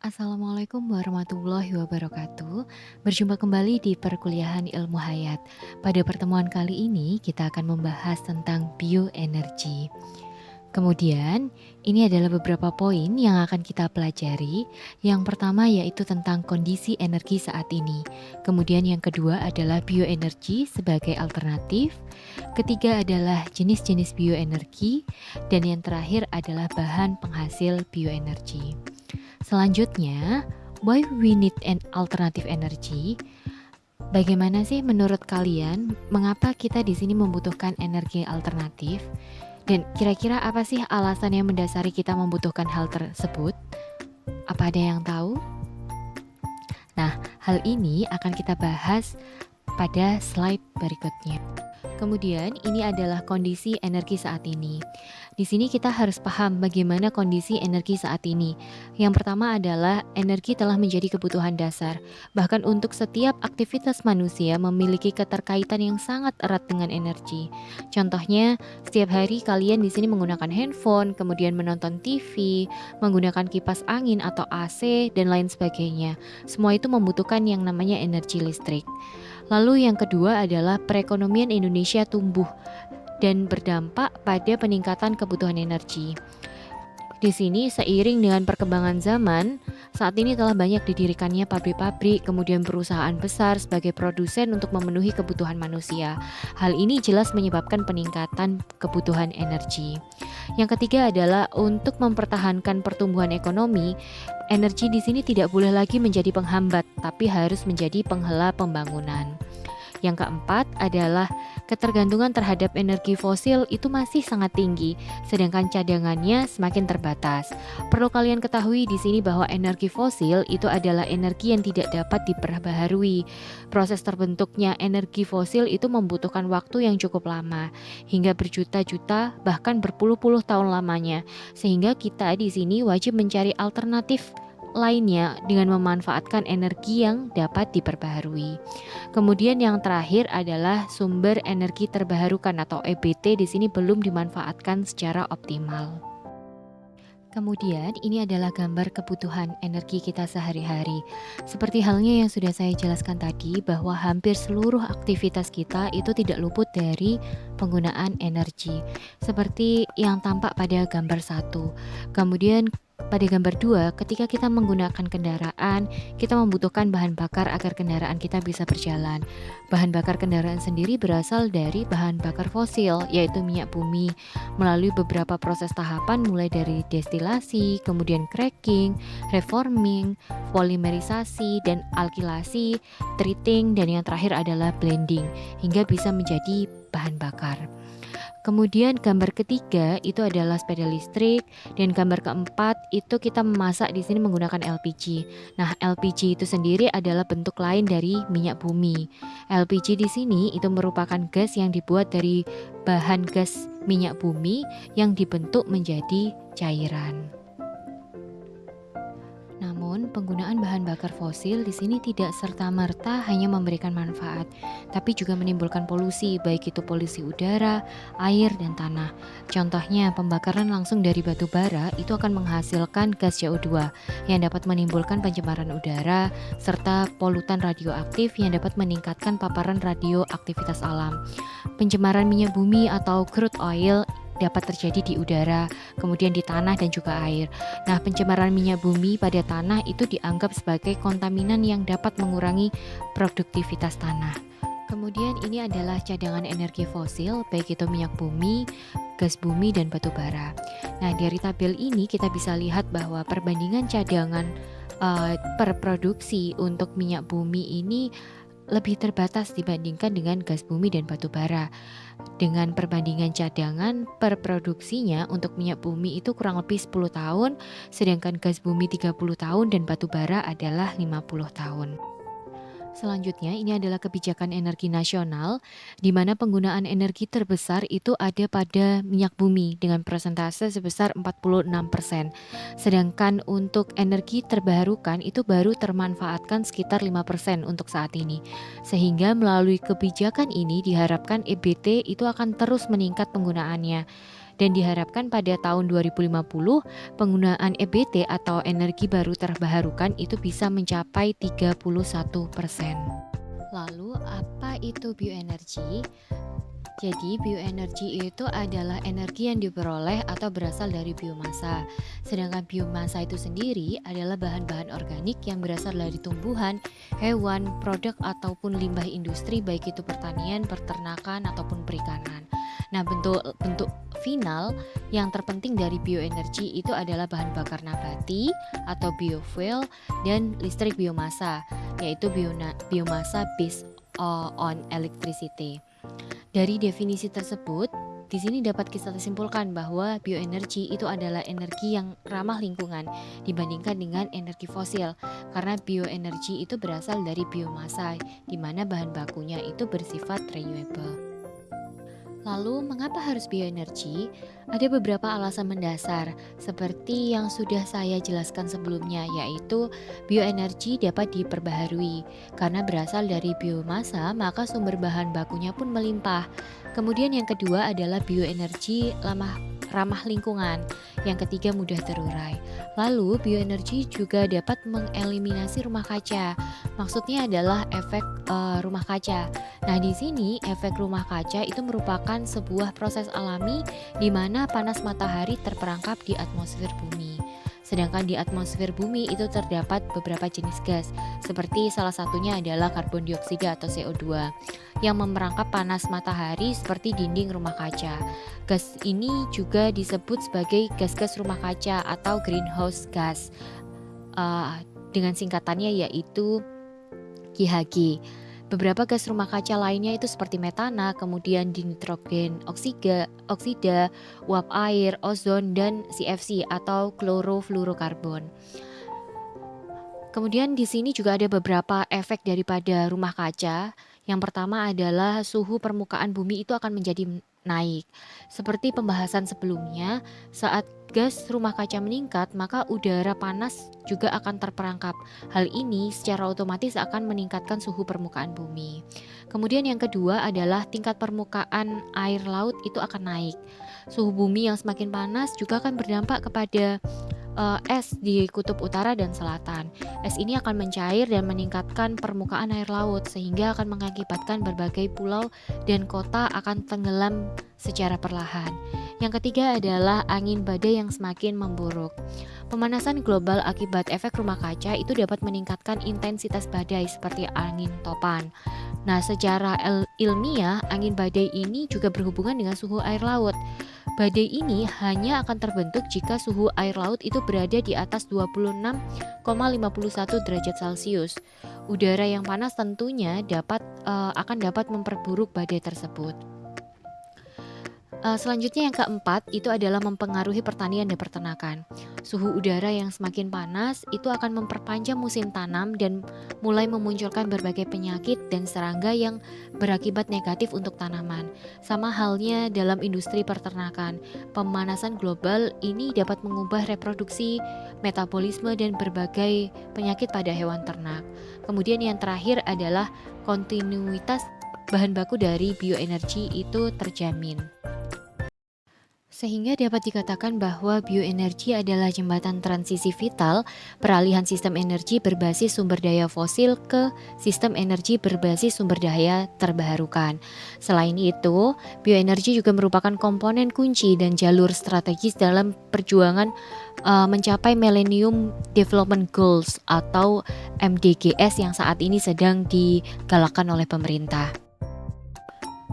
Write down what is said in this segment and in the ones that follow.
Assalamualaikum warahmatullahi wabarakatuh. Berjumpa kembali di perkuliahan ilmu hayat. Pada pertemuan kali ini kita akan membahas tentang bioenergi. Kemudian, ini adalah beberapa poin yang akan kita pelajari. Yang pertama yaitu tentang kondisi energi saat ini. Kemudian yang kedua adalah bioenergi sebagai alternatif. Ketiga adalah jenis-jenis bioenergi. Dan yang terakhir adalah bahan penghasil bioenergi. Selanjutnya, why we need an alternative energy? Bagaimana sih menurut kalian mengapa kita di sini membutuhkan energi alternatif? Dan kira-kira apa sih alasan yang mendasari kita membutuhkan hal tersebut? Apa ada yang tahu? Nah, hal ini akan kita bahas pada slide berikutnya. Kemudian ini adalah kondisi energi saat ini. Di sini kita harus paham bagaimana kondisi energi saat ini. Yang pertama adalah energi telah menjadi kebutuhan dasar. Bahkan untuk setiap aktivitas manusia memiliki keterkaitan yang sangat erat dengan energi. Contohnya, setiap hari kalian di sini menggunakan handphone, kemudian menonton TV, menggunakan kipas angin atau AC dan lain sebagainya. Semua itu membutuhkan yang namanya energi listrik. Lalu yang kedua adalah perekonomian Indonesia tumbuh dan berdampak pada peningkatan kebutuhan energi. Di sini seiring dengan perkembangan zaman, saat ini telah banyak didirikannya pabrik-pabrik, kemudian perusahaan besar sebagai produsen untuk memenuhi kebutuhan manusia. Hal ini jelas menyebabkan peningkatan kebutuhan energi. Yang ketiga adalah untuk mempertahankan pertumbuhan ekonomi, energi di sini tidak boleh lagi menjadi penghambat, tapi harus menjadi penghela pembangunan. Yang keempat adalah ketergantungan terhadap energi fosil itu masih sangat tinggi, sedangkan cadangannya semakin terbatas. Perlu kalian ketahui di sini bahwa energi fosil itu adalah energi yang tidak dapat diperbaharui. Proses terbentuknya energi fosil itu membutuhkan waktu yang cukup lama, hingga berjuta-juta bahkan berpuluh-puluh tahun lamanya. Sehingga kita di sini wajib mencari alternatif lainnya dengan memanfaatkan energi yang dapat diperbaharui. Kemudian yang terakhir adalah sumber energi terbarukan atau EBT di sini belum dimanfaatkan secara optimal. Kemudian ini adalah gambar kebutuhan energi kita sehari-hari. Seperti halnya yang sudah saya jelaskan tadi bahwa hampir seluruh aktivitas kita itu tidak luput dari penggunaan energi. Seperti yang tampak pada gambar 1. Kemudian pada gambar 2, ketika kita menggunakan kendaraan, kita membutuhkan bahan bakar agar kendaraan kita bisa berjalan. Bahan bakar kendaraan sendiri berasal dari bahan bakar fosil, yaitu minyak bumi, melalui beberapa proses tahapan mulai dari destilasi, kemudian cracking, reforming, polimerisasi, dan alkilasi, treating, dan yang terakhir adalah blending, hingga bisa menjadi bahan bakar. Kemudian gambar ketiga itu adalah sepeda listrik, dan gambar keempat itu kita memasak di sini menggunakan LPG. Nah, LPG itu sendiri adalah bentuk lain dari minyak bumi. LPG di sini itu merupakan gas yang dibuat dari bahan gas minyak bumi yang dibentuk menjadi cairan. Namun, penggunaan bahan bakar fosil di sini tidak serta-merta hanya memberikan manfaat, tapi juga menimbulkan polusi, baik itu polusi udara, air, dan tanah. Contohnya, pembakaran langsung dari batu bara itu akan menghasilkan gas CO2 yang dapat menimbulkan pencemaran udara, serta polutan radioaktif yang dapat meningkatkan paparan radioaktivitas alam. Pencemaran minyak bumi atau crude oil dapat terjadi di udara, kemudian di tanah dan juga air. Nah, pencemaran minyak bumi pada tanah itu dianggap sebagai kontaminan yang dapat mengurangi produktivitas tanah. Kemudian ini adalah cadangan energi fosil, baik itu minyak bumi, gas bumi, dan batu bara. Nah, dari tabel ini kita bisa lihat bahwa perbandingan cadangan per produksi untuk minyak bumi ini lebih terbatas dibandingkan dengan gas bumi dan batu bara. Dengan perbandingan cadangan per produksinya untuk minyak bumi itu kurang lebih 10 tahun, sedangkan gas bumi 30 tahun dan batu bara adalah 50 tahun. Selanjutnya, ini adalah kebijakan energi nasional, di mana penggunaan energi terbesar itu ada pada minyak bumi dengan persentase sebesar 46%. Sedangkan untuk energi terbarukan itu baru termanfaatkan sekitar 5% untuk saat ini. Sehingga melalui kebijakan ini diharapkan EBT itu akan terus meningkat penggunaannya. dan diharapkan pada tahun 2050 penggunaan EBT atau energi baru terbarukan itu bisa mencapai 31%. Lalu apa itu bioenergi? Jadi bioenergi itu adalah energi yang diperoleh atau berasal dari biomasa. Sedangkan biomasa itu sendiri adalah bahan-bahan organik yang berasal dari tumbuhan, hewan, produk ataupun limbah industri baik itu pertanian, peternakan ataupun perikanan. Nah, bentuk final yang terpenting dari bioenergi itu adalah bahan bakar nabati atau biofuel dan listrik biomasa, yaitu biomasa based on electricity. Dari definisi tersebut, di sini dapat kita simpulkan bahwa bioenergi itu adalah energi yang ramah lingkungan dibandingkan dengan energi fosil, karena bioenergi itu berasal dari biomasa, di mana bahan bakunya itu bersifat renewable. Lalu, mengapa harus bioenergi? Ada beberapa alasan mendasar, seperti yang sudah saya jelaskan sebelumnya, yaitu bioenergi dapat diperbaharui. Karena berasal dari biomasa, maka sumber bahan bakunya pun melimpah. Kemudian yang kedua adalah bioenergi ramah lingkungan. Yang ketiga mudah terurai. Lalu, bioenergi juga dapat mengeliminasi rumah kaca. Maksudnya adalah efek rumah kaca. Nah, di sini efek rumah kaca itu merupakan sebuah proses alami di mana panas matahari terperangkap di atmosfer bumi. Sedangkan di atmosfer bumi itu terdapat beberapa jenis gas, seperti salah satunya adalah karbon dioksida atau CO2 yang memerangkap panas matahari seperti dinding rumah kaca. Gas ini juga disebut sebagai gas-gas rumah kaca atau greenhouse gas. Dengan singkatannya yaitu GHG. Beberapa gas rumah kaca lainnya itu seperti metana, kemudian dinitrogen oksida, uap air, ozon, dan CFC atau klorofluorokarbon. Kemudian di sini juga ada beberapa efek daripada rumah kaca. Yang pertama adalah suhu permukaan bumi itu akan menjadi naik. Seperti pembahasan sebelumnya, saat gas rumah kaca meningkat, maka udara panas juga akan terperangkap. Hal ini secara otomatis akan meningkatkan suhu permukaan bumi. Kemudian yang kedua adalah tingkat permukaan air laut itu akan naik. Suhu bumi yang semakin panas juga akan berdampak kepada es di kutub utara dan selatan. Es ini akan mencair dan meningkatkan permukaan air laut sehingga akan mengakibatkan berbagai pulau dan kota akan tenggelam secara perlahan. Yang ketiga adalah angin badai yang semakin memburuk. Pemanasan global akibat efek rumah kaca itu dapat meningkatkan intensitas badai seperti angin topan. Nah, secara ilmiah, angin badai ini juga berhubungan dengan suhu air laut. Badai ini hanya akan terbentuk jika suhu air laut itu berada di atas 26,51 derajat Celcius. Udara yang panas tentunya akan dapat memperburuk badai tersebut. Selanjutnya yang keempat itu adalah mempengaruhi pertanian dan peternakan. Suhu udara yang semakin panas itu akan memperpanjang musim tanam dan mulai memunculkan berbagai penyakit dan serangga yang berakibat negatif untuk tanaman. Sama halnya dalam industri peternakan, pemanasan global ini dapat mengubah reproduksi, metabolisme dan berbagai penyakit pada hewan ternak. Kemudian yang terakhir adalah kontinuitas bahan baku dari bioenergi itu terjamin. Sehingga dapat dikatakan bahwa bioenergi adalah jembatan transisi vital peralihan sistem energi berbasis sumber daya fosil ke sistem energi berbasis sumber daya terbarukan. Selain itu, bioenergi juga merupakan komponen kunci dan jalur strategis dalam perjuangan mencapai Millennium Development Goals atau MDGs yang saat ini sedang digalakkan oleh pemerintah.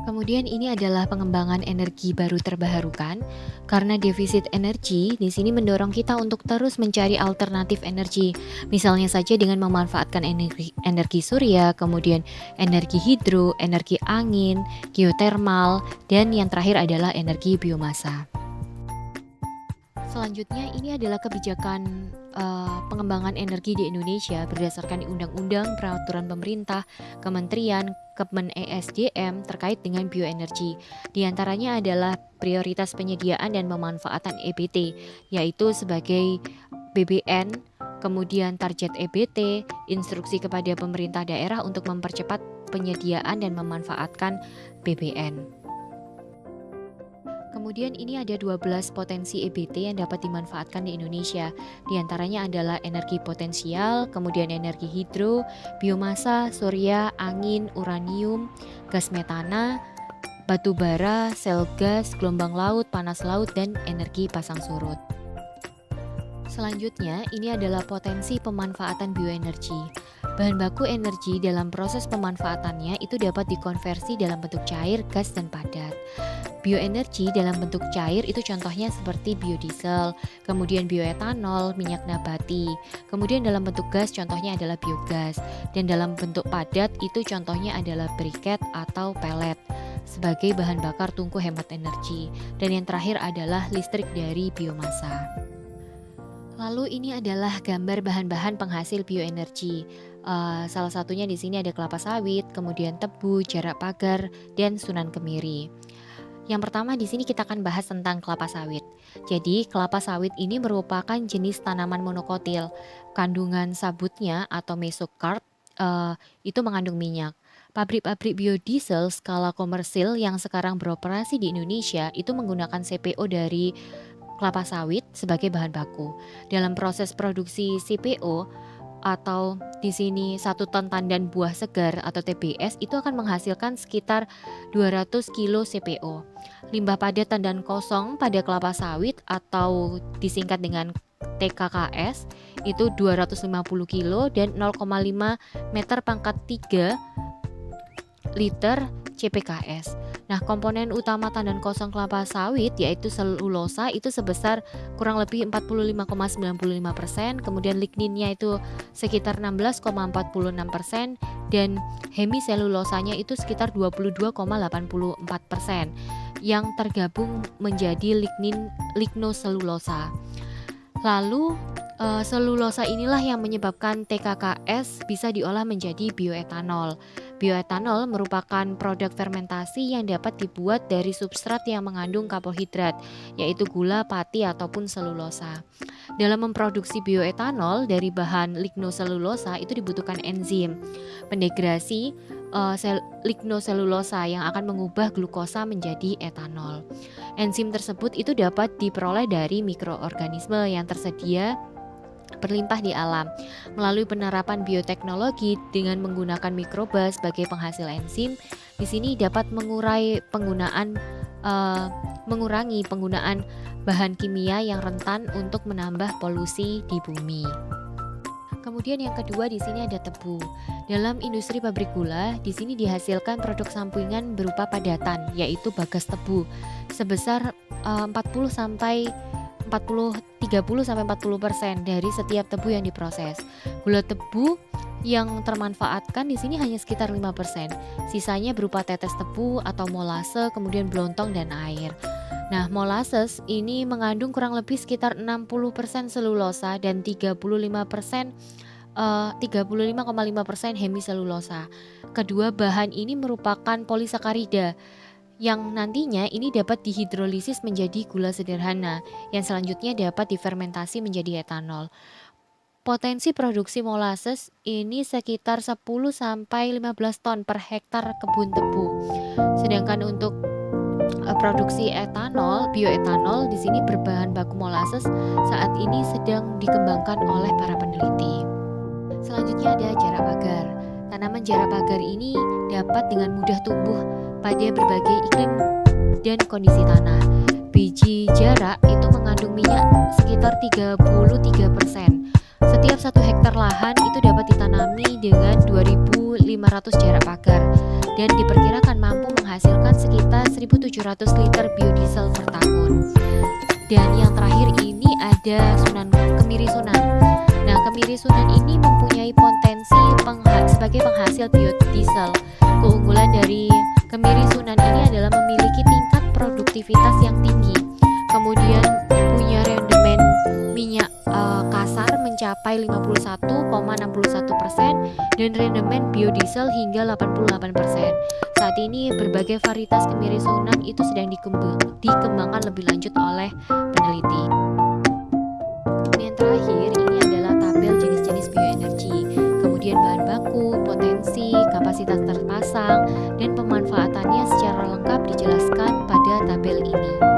Kemudian ini adalah pengembangan energi baru terbarukan karena defisit energi di sini mendorong kita untuk terus mencari alternatif energi. Misalnya saja dengan memanfaatkan energi surya, kemudian energi hidro, energi angin, geotermal, dan yang terakhir adalah energi biomasa. Selanjutnya ini adalah kebijakan pengembangan energi di Indonesia berdasarkan Undang-Undang Peraturan Pemerintah, Kementerian, Kemen ESDM terkait dengan bioenergi. Di antaranya adalah prioritas penyediaan dan pemanfaatan EBT, yaitu sebagai BBN, kemudian target EBT, instruksi kepada pemerintah daerah untuk mempercepat penyediaan dan memanfaatkan BBN. Kemudian ini ada 12 potensi EBT yang dapat dimanfaatkan di Indonesia. Di antaranya adalah energi potensial, kemudian energi hidro, biomasa, surya, angin, uranium, gas metana, batu bara, sel gas, gelombang laut, panas laut, dan energi pasang surut. Selanjutnya, ini adalah potensi pemanfaatan bioenergi. Bahan baku energi dalam proses pemanfaatannya itu dapat dikonversi dalam bentuk cair, gas, dan padat. Bioenergi dalam bentuk cair itu contohnya seperti biodiesel, kemudian bioetanol, minyak nabati. Kemudian dalam bentuk gas contohnya adalah biogas, dan dalam bentuk padat itu contohnya adalah briket atau pelet sebagai bahan bakar tungku hemat energi. Dan yang terakhir adalah listrik dari biomasa. Lalu ini adalah gambar bahan-bahan penghasil bioenergi. Salah satunya di sini ada kelapa sawit, kemudian tebu, jarak pagar, dan Sunan Kemiri. Yang pertama di sini kita akan bahas tentang kelapa sawit. Jadi kelapa sawit ini merupakan jenis tanaman monokotil. Kandungan sabutnya atau mesokarp itu mengandung minyak. Pabrik-pabrik biodiesel skala komersil yang sekarang beroperasi di Indonesia itu menggunakan CPO dari kelapa sawit sebagai bahan baku. Dalam proses produksi CPO atau di sini 1 ton tandan buah segar atau TBS itu akan menghasilkan sekitar 200 kilo CPO. Limbah padat tandan kosong pada kelapa sawit atau disingkat dengan TKKS itu 250 kilo dan 0,5 meter pangkat 3 liter CPKS. Nah, komponen utama tandan kosong kelapa sawit yaitu selulosa itu sebesar kurang lebih 45,95%, kemudian ligninnya itu sekitar 16,46% dan hemiselulosanya itu sekitar 22,84% yang tergabung menjadi lignoselulosa. Lalu selulosa inilah yang menyebabkan TKKS bisa diolah menjadi bioetanol. Bioetanol merupakan produk fermentasi yang dapat dibuat dari substrat yang mengandung karbohidrat, yaitu gula, pati, ataupun selulosa. Dalam memproduksi bioetanol dari bahan lignoselulosa itu dibutuhkan enzim pendegrasi lignoselulosa yang akan mengubah glukosa menjadi etanol. Enzim tersebut itu dapat diperoleh dari mikroorganisme yang tersedia berlimpah di alam melalui penerapan bioteknologi dengan menggunakan mikroba sebagai penghasil enzim. Di sini dapat mengurangi penggunaan bahan kimia yang rentan untuk menambah polusi di bumi. Kemudian yang kedua di sini ada tebu. Dalam industri pabrik gula, di sini dihasilkan produk sampingan berupa padatan, yaitu bagas tebu sebesar 30-40% dari setiap tebu yang diproses. Gula tebu yang termanfaatkan di sini hanya sekitar 5%. Sisanya berupa tetes tebu atau molase, kemudian blontong dan air. Nah, molasses ini mengandung kurang lebih sekitar 60% selulosa dan 35,5% hemiselulosa. Kedua bahan ini merupakan polisakarida yang nantinya ini dapat dihidrolisis menjadi gula sederhana yang selanjutnya dapat difermentasi menjadi etanol. Potensi produksi molasses ini sekitar 10-15 ton per hektar kebun tebu. Sedangkan untuk produksi etanol, bioetanol di sini berbahan baku molasses saat ini sedang dikembangkan oleh para peneliti. Selanjutnya ada jarak pagar. Tanaman jarak pagar ini dapat dengan mudah tumbuh pada berbagai iklim dan kondisi tanah. Biji jarak itu mengandung minyak sekitar 33%. Setiap 1 hektar lahan itu dapat ditanami dengan 2.500 jarak pagar dan diperkirakan mampu menghasilkan sekitar 1.700 liter biodiesel per tahun. Dan yang terakhir ini ada Kemiri Sunan. Nah, Kemiri Sunan ini mempunyai potensi sebagai penghasil biodiesel. Keunggulan dari Kemiri Sunan ini adalah memiliki tingkat produktivitas yang tinggi. Kemudian punya rendemen minyak kasar mencapai 51,61% dan rendemen biodiesel hingga 88%. Saat ini berbagai varietas Kemiri Sunan itu sedang dikembangkan lebih lanjut oleh peneliti. Yang terakhir ini adalah tabel jenis-jenis bioenergi, kemudian bahan baku, potensi, kapasitas terpasang, dan pemanfaatannya secara lengkap dijelaskan pada tabel ini.